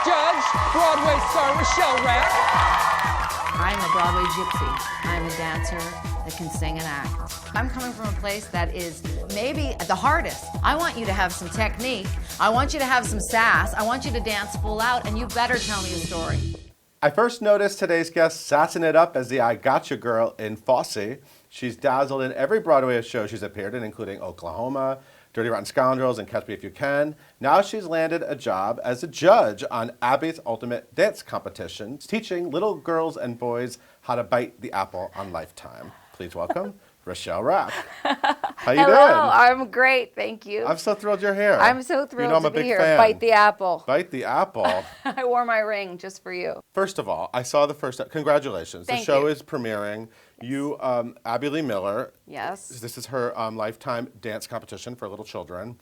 judge, Broadway star Rachelle Rak. I'm a Broadway gypsy. I'm a dancer that can sing and act. I'm coming from a place that is maybe the hardest. I want you to have some technique. I want you to have some sass. I want you to dance full out, and you better tell me a story. I first noticed today's guest sassing it up as the I Gotcha girl in Fosse. She's dazzled in every Broadway show she's appeared in, including Oklahoma, Dirty Rotten Scoundrels, and Catch Me If You Can. Now she's landed a job as a judge on Abby's Ultimate Dance Competition, teaching little girls and boys how to bite the apple on Lifetime. Please welcome Rachelle Rak. How you doing? Hello, I'm great, thank you. I'm so thrilled you're here. I'm so thrilled you know I'm to a be big here. fan. Bite the apple. Bite the apple. I wore my ring just for you. First of all, I saw the first. Congratulations. Thank the show you. is premiering. You, Abby Lee Miller. Yes. This is her Lifetime dance competition for little children,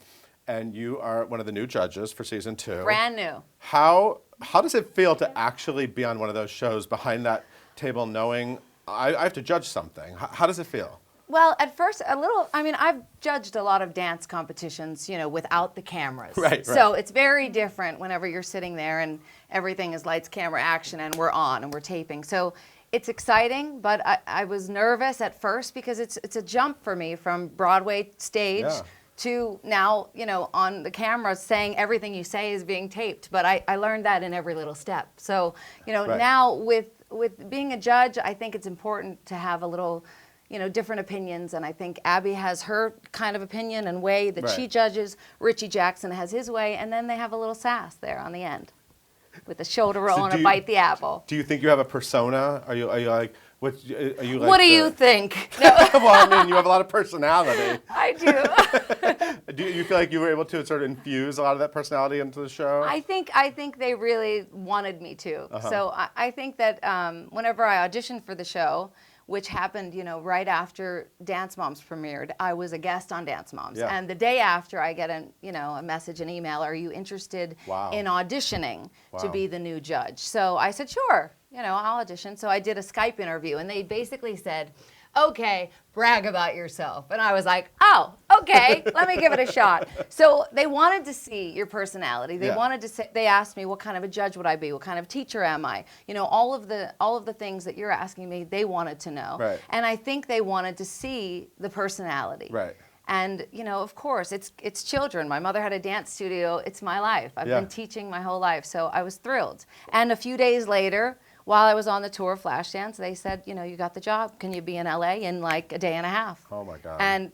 and you are one of the new judges for season 2. Brand new. How does it feel to actually be on one of those shows behind that table, knowing I have to judge something? How does it feel? Well, at first, I've judged a lot of dance competitions, without the cameras. Right. So it's very different whenever you're sitting there and everything is lights, camera, action, and we're on and we're taping. So it's exciting, but I was nervous at first because it's a jump for me from Broadway stage to now, on the camera saying everything you say is being taped. But I learned that in every little step. So, now with being a judge, I think it's important to have a little different opinions, and I think Abby has her kind of opinion and way that she judges. Richie Jackson has his way, and then they have a little sass there on the end with the shoulder roll and a bite the apple. Do you think you have a persona? Are you like what? Are you like? What do you think? Well, I mean, you have a lot of personality. I do. Do you feel like you were able to sort of infuse a lot of that personality into the show? I think they really wanted me to. So I think that whenever I auditioned for the show, which happened, right after Dance Moms premiered. I was a guest on Dance Moms. Yeah. And the day after, I get a message, an email, are you interested in auditioning to be the new judge? So I said, sure, I'll audition. So I did a Skype interview, and they basically said, okay, brag about yourself. And I was like, oh, okay, let me give it a shot. So they wanted to see your personality. They wanted to say, they asked me, what kind of a judge would I be? What kind of teacher am I? All of the things that you're asking me, they wanted to know. Right. And I think they wanted to see the personality. Right. And, of course, it's children. My mother had a dance studio. It's my life. I've been teaching my whole life. So I was thrilled. And a few days later, while I was on the tour of Flashdance, they said, you got the job. Can you be in LA in like a day and a half? Oh, my God. And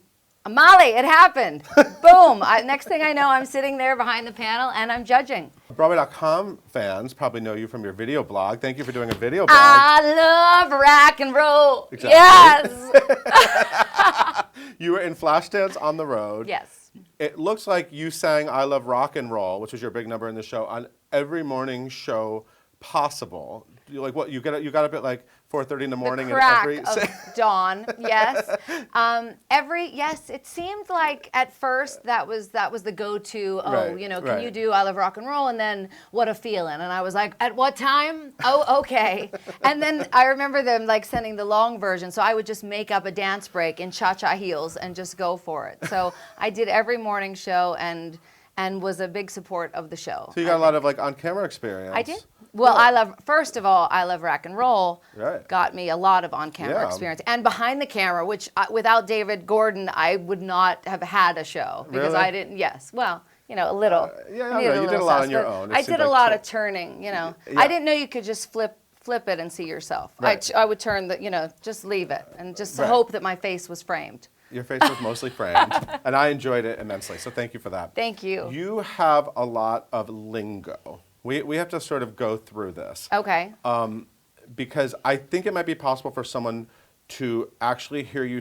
Molly, it happened. Boom. Next thing I know, I'm sitting there behind the panel and I'm judging. Broadway.com fans probably know you from your video blog. Thank you for doing a video blog. I love rock and roll. Exactly. Yes. You were in Flashdance on the road. Yes. It looks like you sang I Love Rock and Roll, which was your big number in the show, on every morning show possible. You got up at like 4:30 in the morning The crack and of dawn. Yes. Yes. It seemed like at first that was the go-to. Oh, can you do I Love Rock and Roll? And then What a Feeling. And I was like, at what time? Oh, okay. And then I remember them like sending the long version, so I would just make up a dance break in cha-cha heels and just go for it. So I did every morning show and was a big support of the show. So you got a lot of like on-camera experience. I did. Well, first of all, I Love Rock and Roll got me a lot a on-camera experience. And behind the camera, which without David Gordon, I would not have had a show. Because I didn't, a little. You did a lot on your own. I did a lot of turning, I didn't know you could just flip it and see yourself. Right. I would turn just leave it and just hope that my face was framed. Your face was mostly framed, and I enjoyed it immensely, so thank you for that. Thank you. You have a lot of lingo. We have to sort of go through this. Okay. Because I think it might be possible for someone to actually hear you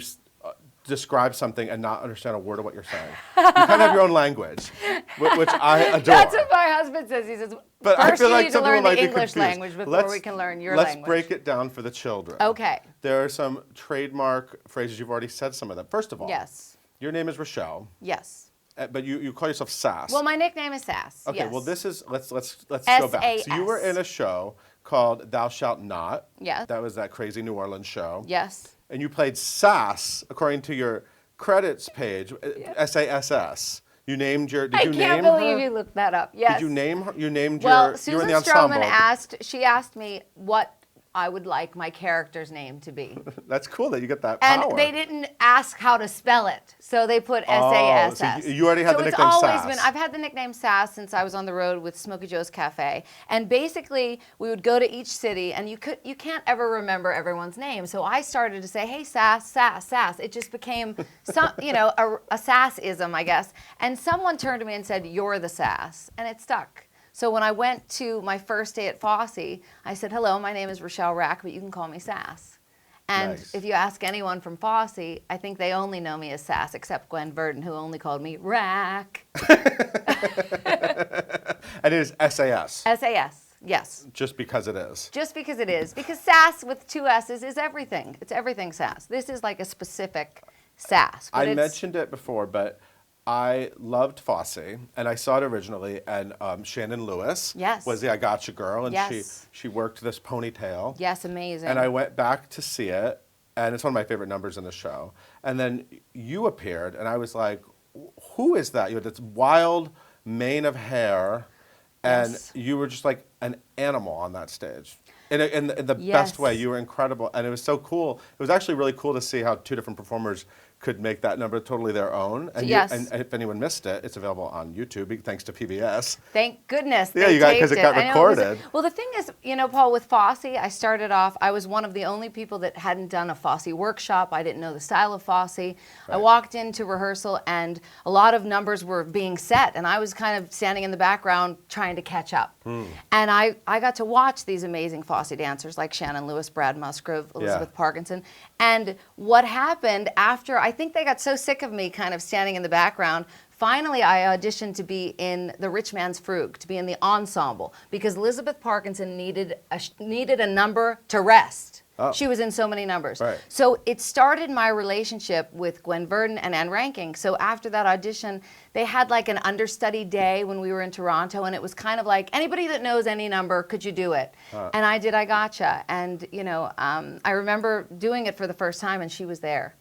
describe something and not understand a word of what you're saying. You kind of have your own language, which I adore. That's what my husband says. He says, but first I feel you like need to some people learn might the be English confused. language before we can learn your language. Let's break it down for the children. Okay. There are some trademark phrases. You've already said some of them. First of all, yes. Your name is Rachelle. Yes. But you call yourself Sass. Well, my nickname is Sass. Okay. Yes. Well, this is let's go back. S-A-S. So you were in a show called Thou Shalt Not. Yes. That was that crazy New Orleans show. Yes. And you played Sass, according to your credits page, S-A-S-S. You named your. Did I you can't name believe her? you looked that up. Yes. Did you name her? You named Well, your. You Susan were in the ensemble. Stroman asked me what I would like my character's name to be. That's cool that you get that power. And they didn't ask how to spell it, so they put Oh, SASS. so you already had the it's nickname always Sass. been. I've had the nickname Sass since I was on the road with Smokey Joe's Cafe, and basically we would go to each city, and you can't ever remember everyone's name. So I started to say, "Hey, Sass, Sass, Sass." It just became some, a Sass-ism, I guess. And someone turned to me and said, "You're the Sass," and it stuck. So when I went to my first day at Fosse, I said, "Hello, my name is Rachelle Rak, but you can call me Sass." And Nice. if you ask anyone from Fosse, I think they only know me as Sass, except Gwen Verdon, who only called me Rak. And it is SAS. SAS, yes. Just because it is. Just because it is. Because Sass with two S's is everything. It's everything Sass. This is like a specific Sass. But I mentioned it before, but I loved Fosse, and I saw it originally, and Shannon Lewis Yes. was the I Gotcha girl, and Yes. she worked this ponytail. Yes, amazing. And I went back to see it, and it's one of my favorite numbers in the show. And then you appeared, and I was like, who is that? You had this wild mane of hair, and Yes. you were just like an animal on that stage. In the Yes. best way. You were incredible, and it was so cool. It was actually really cool to see how two different performers could make that number totally their own. And Yes. and if anyone missed it, it's available on YouTube, thanks to PBS. Thank goodness. Yeah, they you got- 'cause taped it got I know recorded. well, the thing is, Paul, with Fosse, I started off, I was one of the only people that hadn't done a Fosse workshop. I didn't know the style of Fosse. I walked into rehearsal, and a lot of numbers were being set, and I was kind of standing in the background trying to catch up. And I got to watch these amazing Fosse dancers like Shannon Lewis, Brad Musgrove, Elizabeth Parkinson. And what happened after, I think they got so sick of me kind of standing in the background, finally I auditioned to be in the Rich Man's Frug, to be in the ensemble, because Elizabeth Parkinson needed a number to rest. Oh. She was in so many numbers. Right. So it started my relationship with Gwen Verdon and Anne Ranking. So after that audition, they had like an understudy day when we were in Toronto, and it was kind of like, anybody that knows any number, could you do it? And I did I Gotcha. And, I remember doing it for the first time, and she was there.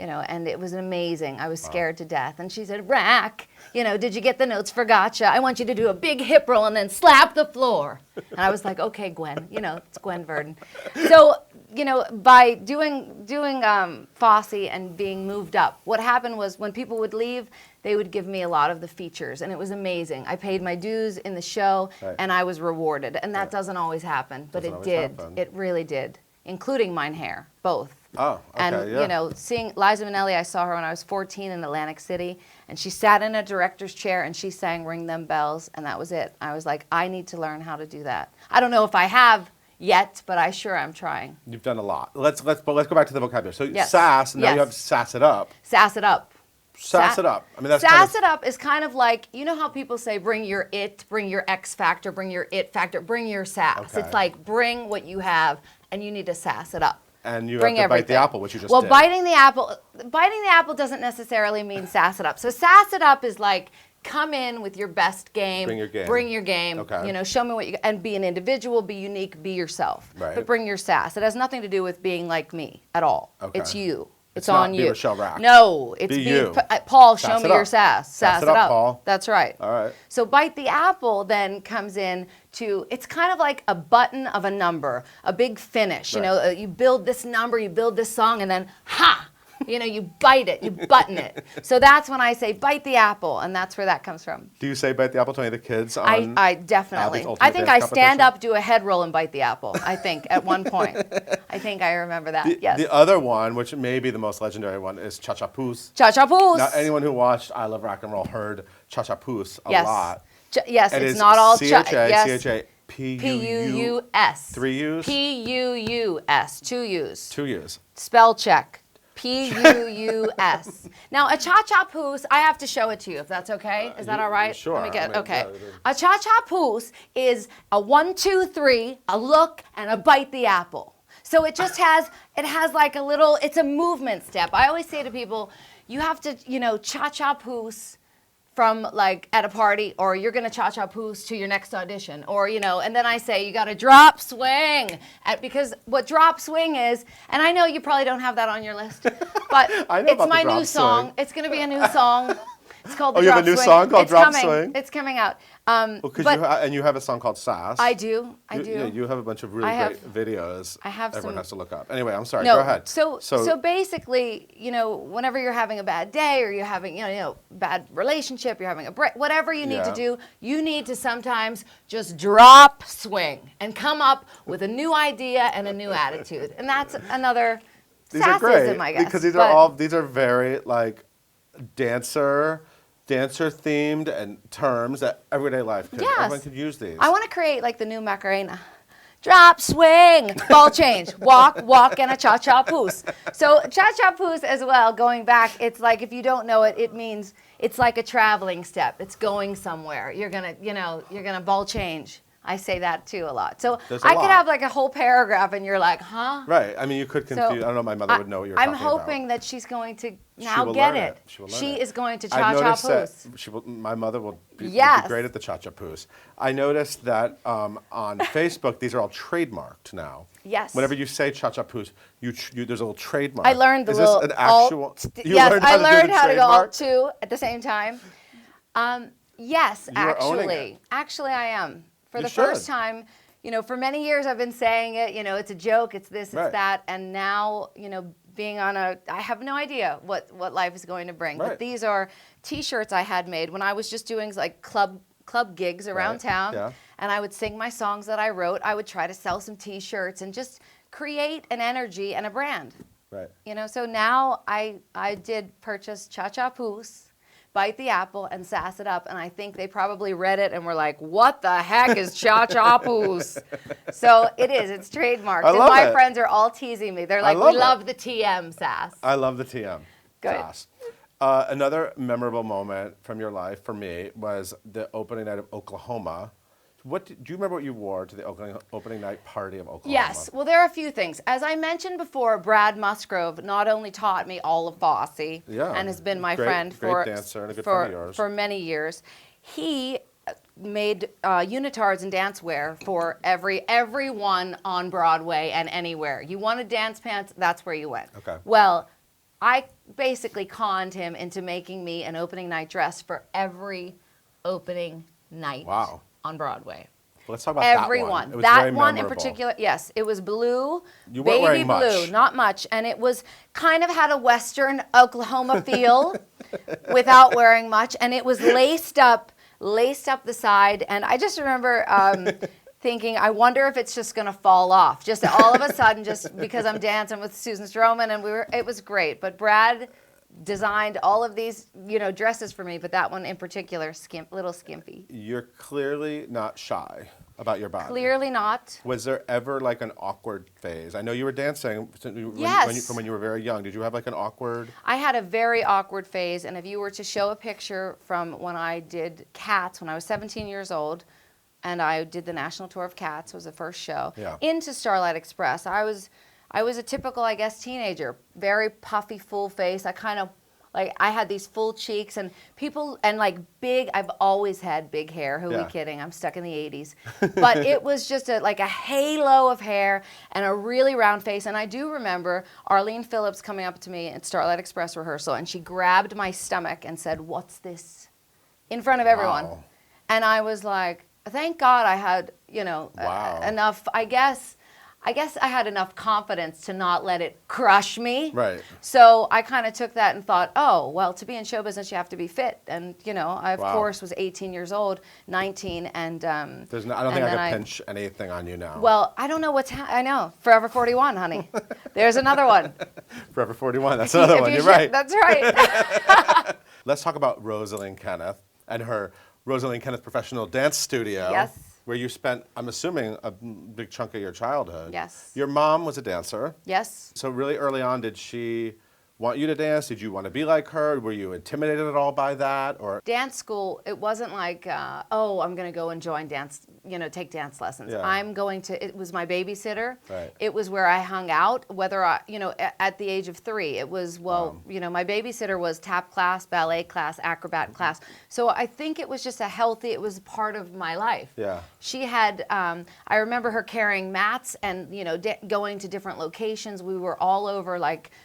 And it was amazing. I was scared to death. And she said, "Rak, did you get the notes for Gotcha? I want you to do a big hip roll and then slap the floor." And I was like, "Okay, Gwen, it's Gwen Verdon." So, by doing Fosse and being moved up, what happened was when people would leave, they would give me a lot of the features, and it was amazing. I paid my dues in the show, and I was rewarded. And that doesn't always happen, but Doesn't it always did. happen. It really did, including mine hair, both. Oh, okay, And, yeah. seeing Liza Minnelli, I saw her when I was 14 in Atlantic City, and she sat in a director's chair and she sang Ring Them Bells, and that was it. I was like, I need to learn how to do that. I don't know if I have yet, but I sure am trying. You've done a lot. Let's go back to the vocabulary. So Yes. sass, now you Yes. have sass it up. Sass it up. Sass it up. I mean, that's Sass it up is kind of like, how people say bring your it, bring your X factor, bring your it factor, bring your sass. Okay. It's like bring what you have, and you need to sass it up. And you Bring have to bite the everything. apple, which you just Well, did. biting the apple doesn't necessarily mean sass it up. So sass it up is like, come in with your best game. Bring your game. Bring your game. Okay. Show me what you, and be an individual, be unique, be yourself. Right. But bring your sass. It has nothing to do with being like me at all. Okay. It's you. It's not on be you. Rachelle Rak. No, it's Be you. Paul, Sass show it me up. your sass. Sass it up, Paul. That's right. All right. So bite the apple then comes in to, it's kind of like a button of a number, a big finish. Right. You build this number, you build this song, and then ha! You bite it, you button it. So that's when I say bite the apple, and that's where that comes from. Do you say bite the apple to any of the kids on I definitely. Abby's Ultimate I think Dance I stand Competition? up, do a head roll, and bite the apple. I think at one point. I think I remember that. Yes. The other one, which may be the most legendary one, is Cha-Cha-Poos. Cha-cha-poos. Now, anyone who watched I Love Rock and Roll heard Cha-Cha-Poos a Yes. lot. Yes, It it's is not all C-H-A, yes. C-H-A, P-U-U. P-U-U-S. 3 U's? P-U-U-S. 2 U's. 2 U's. Spell check. P-U-U-S. Now, a cha-cha-poos, I have to show it to you, if that's okay. Is that all right? sure. Let me get, I mean, okay. yeah. A cha-cha-poos is a 1, 2, 3, a look, and a bite the apple. So it just has, like a little, it's a movement step. I always say to people, you have to, cha-cha-poos from like at a party, or you're gonna cha-cha-poos to your next audition, or and then I say you gotta drop swing, because what drop swing is, and I know you probably don't have that on your list, but I know it's about the my drop new song. swing. It's gonna be a new song. It's called the Oh, you have Drop a new Swing. song called It's Drop coming. Swing? It's coming out. Well, But you have a song called Sass. I do. Yeah, you have a bunch of really great videos. I have Everyone some- has to look up. Anyway, I'm sorry. No, Go ahead. So basically, whenever you're having a bad day or you're having, bad relationship, you're having a break, whatever you need to do, you need to sometimes just drop swing and come up with a new idea and a new attitude. And that's another These are great sassism, I guess. because these are very like dancer themed and terms that everyday life could. Yes. Everyone could use these. I want to create like the new Macarena. Drop, swing, ball change, walk, and a cha-cha poos. So cha-cha poos as well, going back, it's like if you don't know it, it means it's like a traveling step. It's going somewhere. You're gonna ball change. I say that too a lot. So I could have like a whole paragraph and you're like, huh? Right. I mean, you could confuse. I don't know. My mother would know what you're talking about. I'm hoping that she's going to now will get learn it. She will learn She it. is going to I've cha-cha noticed poos. that my mother will be Yes. great at the cha-cha poos. I noticed that on Facebook, these are all trademarked now. Yes. Whenever you say cha-cha poos, there's a little trademark. I learned the Is little this an actual? yes, I learned how to go trademark? alt two at the same time. Yes, You are owning actually. it. Actually, I am. For You the should. first time, for many years I've been saying it, it's a joke, it's this, it's Right. that, and now, being on I have no idea what life is going to bring. Right. But these are T-shirts I had made when I was just doing like club gigs around Right. town, Yeah. and I would sing my songs that I wrote. I would try to sell some T-shirts and just create an energy and a brand. Right. So now I did purchase Cha-Cha Poos, Bite the Apple, and Sass It Up, and I think they probably read it and were like, what the heck is Cha-Cha Poos? So it's trademarked. I And love my it. friends are all teasing me. They're I like, love we it. love the TM, Sass. I love the TM. Good. Sass. Another memorable moment from your life for me was the opening night of Oklahoma. Do you remember what you wore to the opening night party of Oklahoma? Yes. Well, there are a few things. As I mentioned before, Brad Musgrove not only taught me all of fosse and has been my friend great dancer and a good friend of yours. for many years. He made unitards and dance wear for everyone on Broadway and anywhere. You wanted dance pants, that's where you went. Okay. Well, I basically conned him into making me an opening night dress for every opening night. Wow. On Broadway. Well, let's talk about Everyone. that one. It was That very one in memorable. particular, yes. It was blue, You weren't baby wearing blue, much. not much. And it was kind of had a Western Oklahoma feel without wearing much. And it was laced up the side. And I just remember thinking, I wonder if it's just going to fall off. Just all of a sudden, just because I'm dancing with Susan Stroman. And it was great. But Brad designed all of these, dresses for me, but that one in particular, little skimpy. You're clearly not shy about your body. Clearly not. Was there ever like an awkward phase? I know you were dancing Yes. from when you were very young. Did you have like an awkward? I had a very awkward phase, and if you were to show a picture from when I did Cats when I was 17 years old, and I did the national tour of Cats, was the first show, into Starlight Express, I was a typical, I guess, teenager, very puffy, full face. I had these full cheeks and big, I've always had big hair. Who are we kidding? I'm stuck in the 80s. But it was just like a halo of hair and a really round face. And I do remember Arlene Phillips coming up to me at Starlight Express rehearsal, and she grabbed my stomach and said, "What's this?" in front of everyone. Wow. And I was like, thank God I had, Wow. enough, I guess I had enough confidence to not let it crush me. Right. So I kind of took that and thought, oh, well, to be in show business, you have to be fit. And, I, of course, was 18 years old, 19, and... I don't think I could pinch anything on you now. Well, I don't know I know. Forever 41, honey. There's another one. Forever 41, that's another one. You're right. That's right. Let's talk about Rosaline Kenneth and her Rosaline Kenneth Professional Dance Studio. Yes. Where you spent, I'm assuming, a big chunk of your childhood. Yes. Your mom was a dancer. Yes. So really early on, did she want you to dance? Did you want to be like her? Were you intimidated at all by that? Or dance school, it wasn't like, I'm going to go and join dance, take dance lessons. Yeah. It was my babysitter. Right. It was where I hung out, at the age of 3. It was, my babysitter was tap class, ballet class, acrobat class. So I think it was just it was part of my life. Yeah. She had, I remember her carrying mats and, going to different locations. We were all over,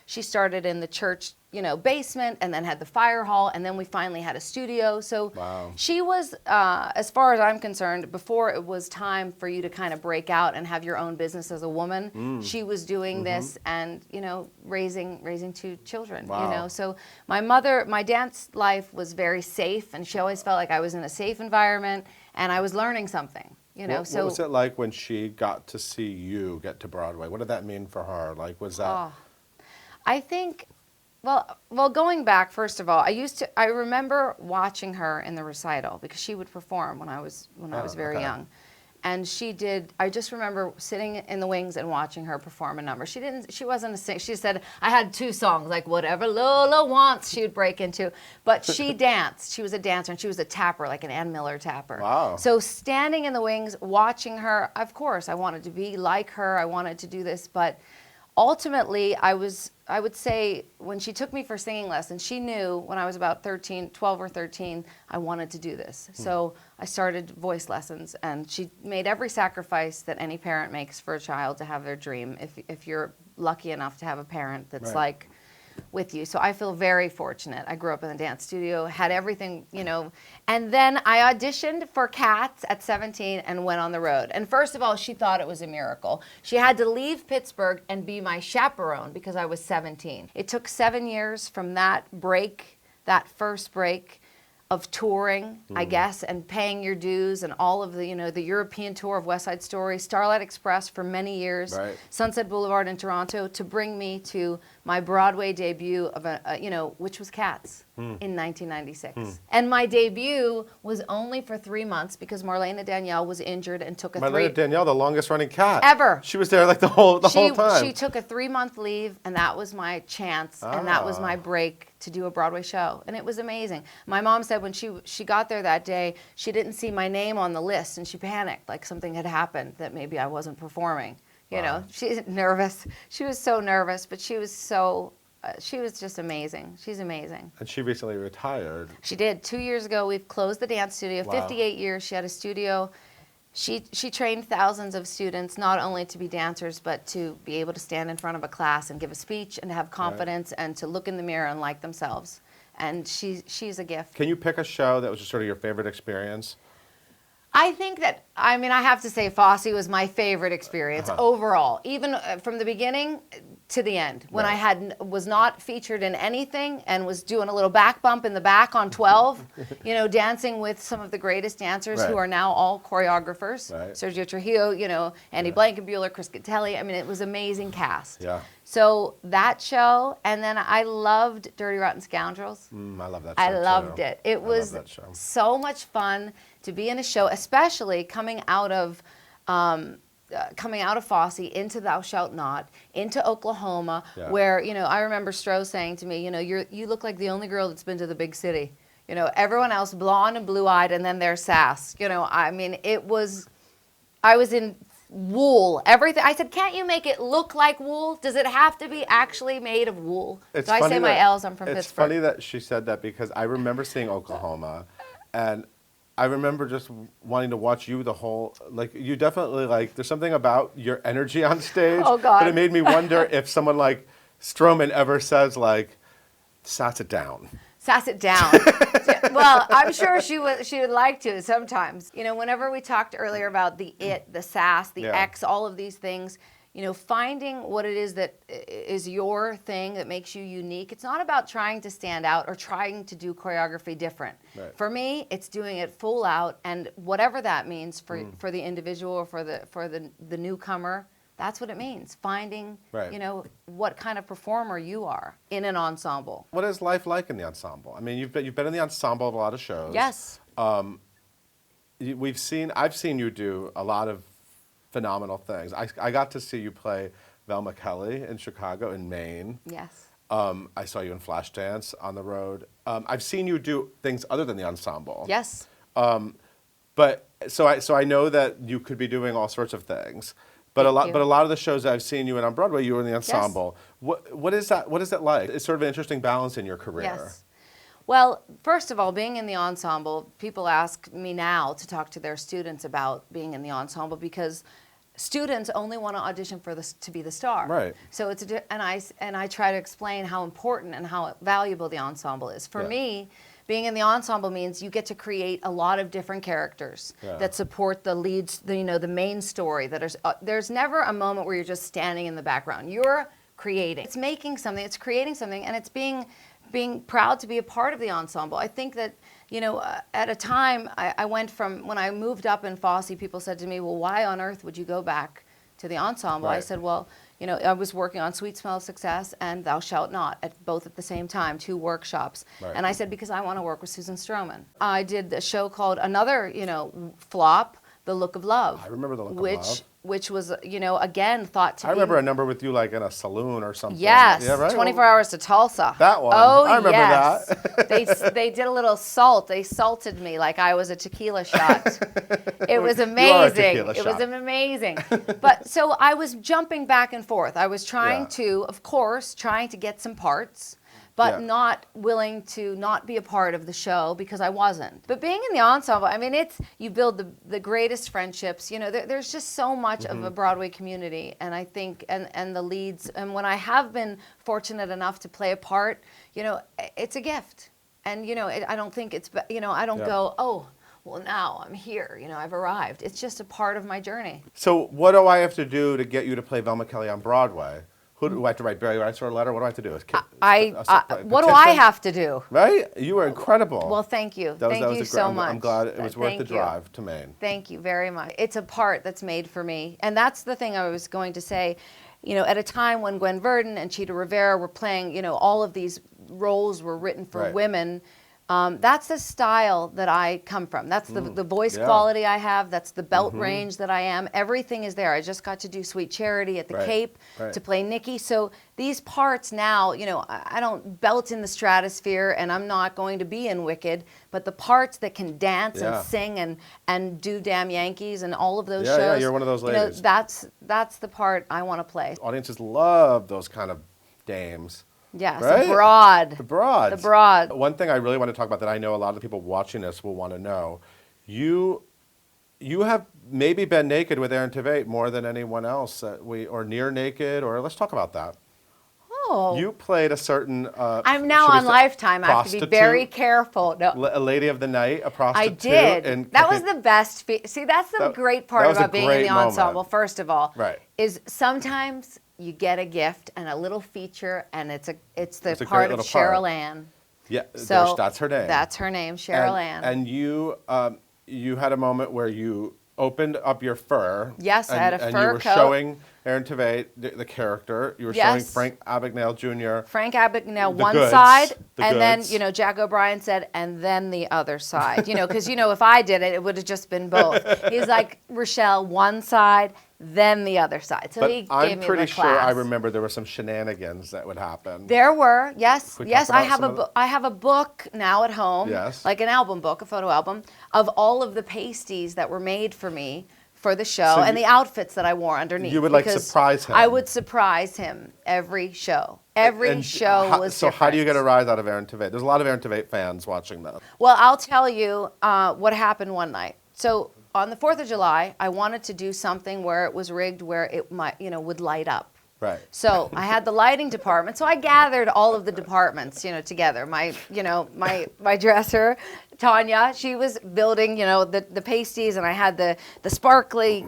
she started in the church basement, and then had the fire hall, and then we finally had a studio. So Wow. she was, as far as I'm concerned, before it was time for you to kind of break out and have your own business as a woman, she was doing this and, raising two children, Wow. So my dance life was very safe, and she always felt like I was in a safe environment and I was learning something, What was it like when she got to see you get to Broadway? What did that mean for her? Like, was that? Oh, I think, well, going back, first of all, I remember watching her in the recital because she would perform when I was very young. And I just remember sitting in the wings and watching her perform a number. She wasn't a singer. She said, I had 2 songs, like whatever Lola wants, she would break into. But she danced. She was a dancer, and she was a tapper, like an Ann Miller tapper. Wow. So standing in the wings, watching her, of course, I wanted to be like her. I wanted to do this. But ultimately, I would say when she took me for singing lessons, she knew when I was about 12 or 13, I wanted to do this. So I started voice lessons, and she made every sacrifice that any parent makes for a child to have their dream, if you're lucky enough to have a parent that's Right. like with you. So I feel very fortunate. I grew up in the dance studio, had everything, and then I auditioned for Cats at 17 and went on the road. And first of all, she thought it was a miracle. She had to leave Pittsburgh and be my chaperone because I was 17. It took 7 years from that first break of touring, I guess, and paying your dues, and all of the, the European tour of West Side Story, Starlight Express for many years, Right. Sunset Boulevard in Toronto, to bring me to my Broadway debut of which was Cats in 1996. And my debut was only for 3 months because Marlena Danielle was injured and took Marlena Danielle, the longest running cat. Ever. She was there like the whole time. She took a 3-month leave, and that was my chance, and that was my break to do a Broadway show, and it was amazing. My mom said when she got there that day, she didn't see my name on the list, and she panicked, like something had happened, that maybe I wasn't performing. She's nervous. She was so nervous, but she was just amazing. She's amazing. And she recently retired. She did. 2 years ago, we've closed the dance studio. Wow. 58 years, she had a studio. She trained thousands of students, not only to be dancers, but to be able to stand in front of a class and give a speech and have confidence and to look in the mirror and like themselves. And she's a gift. Can you pick a show that was just sort of your favorite experience? I think that, I have to say Fosse was my favorite experience overall, even from the beginning to the end. When Right. I was not featured in anything and was doing a little back bump in the back on 12, dancing with some of the greatest dancers who Right. are now all choreographers. Right. Sergio Trujillo, Andy Blankenbuehler, Chris Gattelli. It was amazing cast. Yeah. So that show, and then I loved Dirty Rotten Scoundrels. I love that show. I loved too. it. It I was love that show. so much fun to be in a show, especially coming out of Fosse into Thou Shalt Not, into Oklahoma, Yeah. where I remember Stroh saying to me, you look like the only girl that's been to the big city. Everyone else blonde and blue-eyed, and then there's sass. I was in wool, everything. I said, can't you make it look like wool? Does it have to be actually made of wool? It's Do I funny say my that- L's? I'm from It's Pittsburgh. funny that she said that because I remember seeing Oklahoma, and I remember just wanting to watch you the whole, you definitely, there's something about your energy on stage. Oh, God. But it made me wonder if someone like Stroman ever says, sass it down. Sass it down. Well, I'm sure she would like to sometimes. Whenever we talked earlier about the sass, the Yeah. X, all of these things, finding what it is that is your thing that makes you unique. It's not about trying to stand out or trying to do choreography different. Right. For me, it's doing it full out, and whatever that means for the individual or for the newcomer. That's what it means, finding, Right. what kind of performer you are in an ensemble. What is life like in the ensemble? You've been in the ensemble of a lot of shows. Yes. I've seen you do a lot of phenomenal things. I got to see you play Velma Kelly in Chicago, in Maine. Yes. I saw you in Flashdance on the road. I've seen you do things other than the ensemble. Yes. But so I know that you could be doing all sorts of things. But Thank you. a lot of the shows I've seen you in on Broadway, you were in the ensemble. What is that? What is it like? It's sort of an interesting balance in your career. Yes. Well, first of all, being in the ensemble, people ask me now to talk to their students about being in the ensemble because students only want to audition for to be the star. Right. So and I try to explain how important and how valuable the ensemble is. For me, being in the ensemble means you get to create a lot of different characters that support the leads, the main story. There's never a moment where you're just standing in the background. You're creating. It's making something. It's creating something, and it's being proud to be a part of the ensemble. I think that, at a time, I went from, when I moved up in Fosse, people said to me, well, why on earth would you go back to the ensemble? Right. I said, well, I was working on Sweet Smell of Success and Thou Shalt Not, both at the same time, 2 workshops. Right. And I said, because I want to work with Susan Stroman. I did a show called, another, flop, The Look of Love. I remember The Look of Love. Which was, again, thought to be... I remember a number with you like in a saloon or something. Yes, Yeah, right? 24 Hours to Tulsa. That one. Oh, I remember yes. that. They did a little salt. They salted me like I was a tequila shot. It was You are a amazing. tequila It was shot. amazing. But so I was jumping back and forth. I was trying to, of course, to get some parts, but not willing to not be a part of the show because I wasn't. But being in the ensemble, I mean, you build the greatest friendships. There's just so much of a Broadway community, and I think, and the leads, and when I have been fortunate enough to play a part, it's a gift. And, I don't think it's, I don't go, oh, well, now I'm here, I've arrived. It's just a part of my journey. So what do I have to do to get you to play Velma Kelly on Broadway? Who do I have to write Barry Rice or a letter? What do I have to do? What do I have to do? Right? You were incredible. Well, thank you. That Thank you so much. I'm glad it was worth Thank the you. drive to Maine. Thank you very much. It's a part that's made for me. And that's the thing I was going to say. At a time when Gwen Verdon and Chita Rivera were playing, all of these roles were written for women. That's the style that I come from. That's the voice quality I have. That's the belt range that I am. Everything is there. I just got to do Sweet Charity at the Cape to play Nikki. So these parts now, I don't belt in the stratosphere, and I'm not going to be in Wicked, but the parts that can dance and sing and do Damn Yankees and all of those shows. Yeah, you're one of those ladies. That's the part I want to play. Audiences love those kind of dames. Yes, Right? The broad. The broad. One thing I really want to talk about that I know a lot of the people watching this will want to know, you have maybe been naked with Aaron Tveit more than anyone else, or near naked, or let's talk about that. Oh. You played a certain I'm now on Lifetime. I have to be very careful. No. A lady of the night, a prostitute. I did. And that was the best. See, that's the great part about being in the ensemble, moment. first of all. Right. Is sometimes you get a gift and a little feature, and it's the part of Cheryl Ann. Yeah, so that's her name. That's her name, Cheryl Ann. And you had a moment where you opened up your fur. Yes, I had a fur coat. And you were showing Aaron Tveit, the character. You were showing Frank Abagnale Jr. Frank Abagnale one goods, side, the and goods. then, Jack O'Brien said, and then the other side. Because, if I did it, it would have just been both. He's like, Rachelle, one side, then the other side. So but he gave I'm me pretty the sure class. I remember there were some shenanigans that would happen. There were, yes. Could we Yes, talk about I have a book now at home, like an album book, a photo album, of all of the pasties that were made for me for the show, and the outfits that I wore underneath. You would surprise him. I would surprise him every show. Every show was So different. how do you get a rise out of Aaron Tveit? There's a lot of Aaron Tveit fans watching this. Well, I'll tell you what happened one night. So on the 4th of July, I wanted to do something where it was rigged, where it might, would light up. Right. So I had the lighting department. So I gathered all of the departments, together. My dresser, Tanya, she was building, the pasties, and I had the sparkly,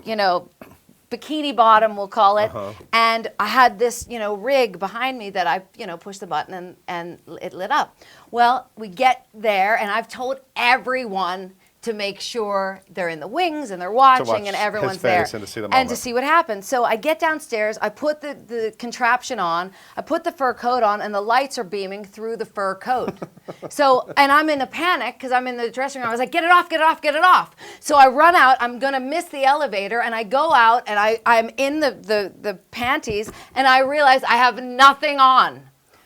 bikini bottom, we'll call it. And I had this, rig behind me that I, pushed the button and it lit up. Well, we get there, and I've told everyone to make sure they're in the wings and they're watching and everyone's there. And to see the moment. And to see what happens. So I get downstairs, I put the contraption on, I put the fur coat on, and the lights are beaming through the fur coat. And I'm in a panic because I'm in the dressing room. I was like, get it off, get it off, get it off. So I run out, I'm gonna miss the elevator, and I go out and I'm in the panties, and I realize I have nothing on.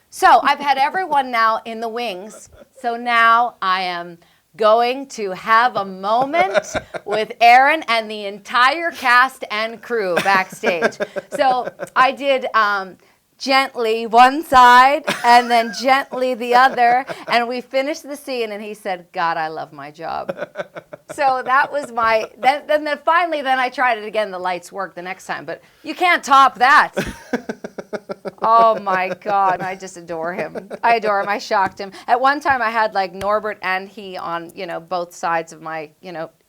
So I've had everyone now in the wings. So now I am going to have a moment with Aaron and the entire cast and crew backstage. So I did gently one side and then gently the other. And we finished the scene and he said, God, I love my job. So that was my, then finally I tried it again. The lights worked the next time, but you can't top that. Oh my God, I just adore him. I adore him. I shocked him. At one time I had like Norbert and he on, both sides of my,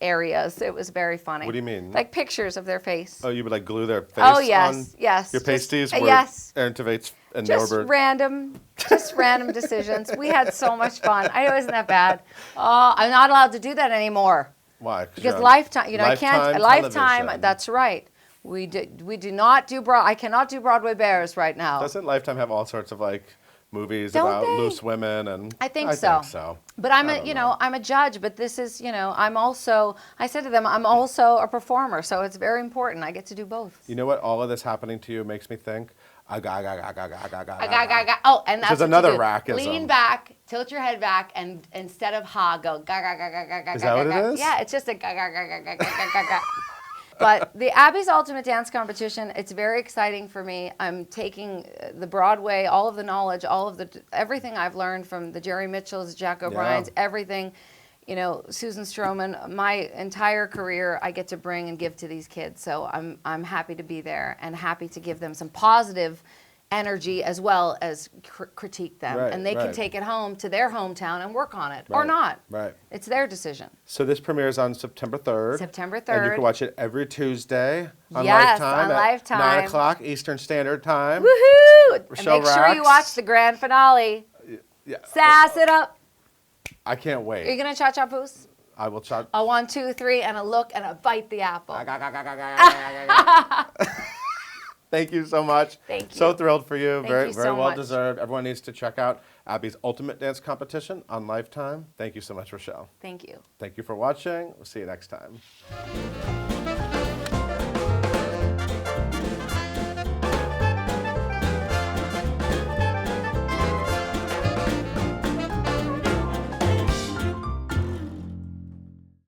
areas. It was very funny. What do you mean? Like pictures of their face. Oh, you would like glue their face Oh, yes, on yes. your pasties? Yes. Aaron Tveit and Just Norbert. random decisions. We had so much fun. I know, isn't that bad? Oh, I'm not allowed to do that anymore. Why? Because Lifetime, I can't, Lifetime Lifetime, television. that's right. We do not do, I cannot do Broadway Bears right now. Doesn't Lifetime have all sorts of like movies Don't about they? loose women and I think I so. think so. But I'm I a, don't know. I'm a judge, but this is, I'm also, I said to them, I'm also a performer, so it's very important. I get to do both. You know what all of this happening to you makes me think? Oh, and that's is what another you do. Rackism. Lean back, tilt your head back, and instead of ha, go ga ga ga ga ga ga. Is that what it is? Yeah, it's just a ga ga ga ga ga ga ga ga. But the Abby's Ultimate Dance Competition, it's very exciting for me. I'm taking the Broadway, all of the knowledge, everything I've learned from the Jerry Mitchells, Jack O'Brien's, everything, Susan Stroman, my entire career I get to bring and give to these kids. So I'm happy to be there and happy to give them some positive energy as well as critique them. Right, and they can right. take it home to their hometown and work on it or Right, not. right. It's their decision. So this premieres on September 3rd. September And you 3rd. can watch it every Tuesday on Yes, Lifetime on at Lifetime. 9 o'clock Eastern Standard Time. Woohoo! And Rachelle make sure you Rak. watch the grand finale. Yeah. Sass it up. I can't Are you wait. gonna cha-cha poos? I will chat. A 1, 2, 3, and a look and a bite the apple. Thank you so much. Thank you. So thrilled for you. Thank Very, you very so well much. deserved. Everyone needs to check out Abby's Ultimate Dance Competition on Lifetime. Thank you so much, Rachelle. Thank you. Thank you for watching. We'll see you next time.